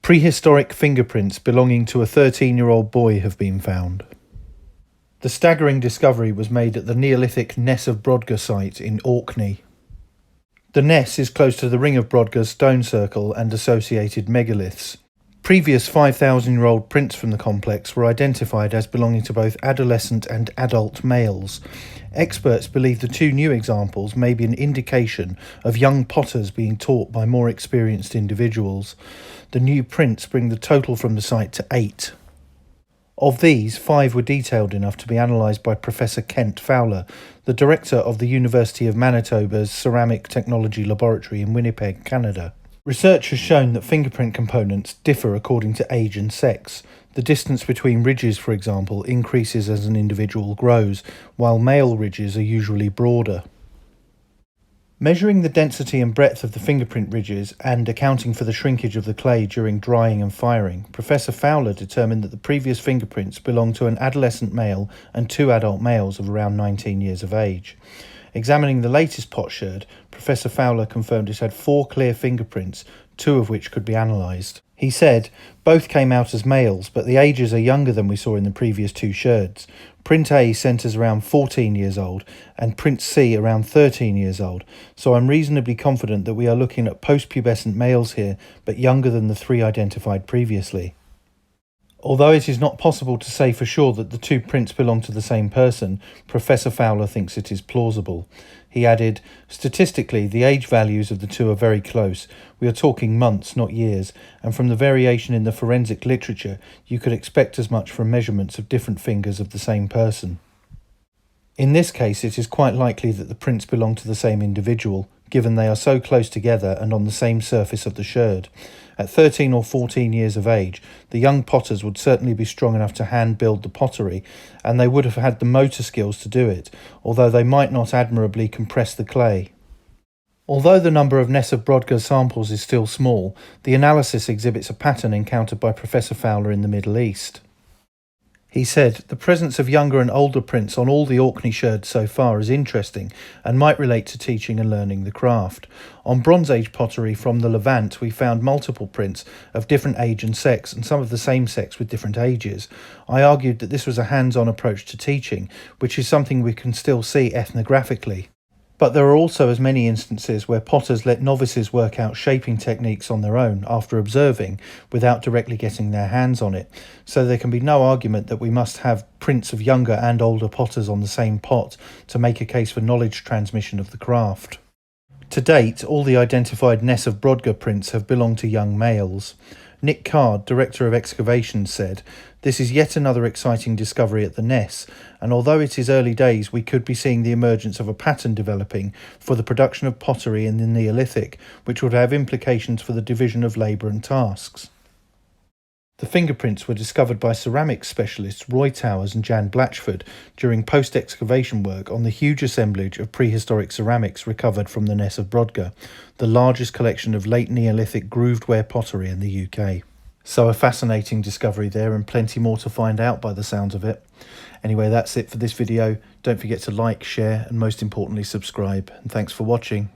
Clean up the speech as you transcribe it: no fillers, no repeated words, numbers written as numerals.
Prehistoric fingerprints belonging to a 13-year-old boy have been found. The staggering discovery was made at the Neolithic Ness of Brodgar site in Orkney. The Ness is close to the Ring of Brodgar stone circle and associated megaliths. Previous 5,000-year-old prints from the complex were identified as belonging to both adolescent and adult males. Experts believe the two new examples may be an indication of young potters being taught by more experienced individuals. The new prints bring the total from the site to 8. Of these, 5 were detailed enough to be analysed by Professor Kent Fowler, the director of the University of Manitoba's Ceramic Technology Laboratory in Winnipeg, Canada. Research has shown that fingerprint components differ according to age and sex. The distance between ridges, for example, increases as an individual grows, while male ridges are usually broader. Measuring the density and breadth of the fingerprint ridges and accounting for the shrinkage of the clay during drying and firing, Professor Fowler determined that the previous fingerprints belonged to an adolescent male and 2 adult males of around 19 years of age. Examining the latest potsherd, Professor Fowler confirmed it had 4 clear fingerprints, 2 of which could be analysed. He said, "Both came out as males, but the ages are younger than we saw in the previous 2 sherds. Print A centres around 14 years old and Print C around 13 years old, so I'm reasonably confident that we are looking at post-pubescent males here, but younger than the 3 identified previously." Although it is not possible to say for sure that the 2 prints belong to the same person, Professor Fowler thinks it is plausible. He added, "Statistically, the age values of the 2 are very close. We are talking months, not years, and from the variation in the forensic literature, you could expect as much from measurements of different fingers of the same person. In this case, it is quite likely that the prints belong to the same individual, given they are so close together and on the same surface of the sherd. At 13 or 14 years of age, the young potters would certainly be strong enough to hand-build the pottery, and they would have had the motor skills to do it, although they might not admirably compress the clay. Although the number of Ness of Brodgar samples is still small, the analysis exhibits a pattern encountered by Professor Fowler in the Middle East. He said, "The presence of younger and older prints on all the Orkney sherds so far is interesting and might relate to teaching and learning the craft. On Bronze Age pottery from the Levant, we found multiple prints of different age and sex, and some of the same sex with different ages. I argued that this was a hands-on approach to teaching, which is something we can still see ethnographically. But there are also as many instances where potters let novices work out shaping techniques on their own after observing, without directly getting their hands on it, so there can be no argument that we must have prints of younger and older potters on the same pot to make a case for knowledge transmission of the craft." To date, all the identified Ness of Brodgar prints have belonged to young males. Nick Card, Director of Excavations, said, "This is yet another exciting discovery at the Ness, and although it is early days, we could be seeing the emergence of a pattern developing for the production of pottery in the Neolithic, which would have implications for the division of labour and tasks." The fingerprints were discovered by ceramics specialists Roy Towers and Jan Blatchford during post-excavation work on the huge assemblage of prehistoric ceramics recovered from the Ness of Brodgar, the largest collection of late Neolithic grooved ware pottery in the UK. So a fascinating discovery there, and plenty more to find out by the sounds of it. Anyway, that's it for this video. Don't forget to like, share, and most importantly subscribe. And thanks for watching.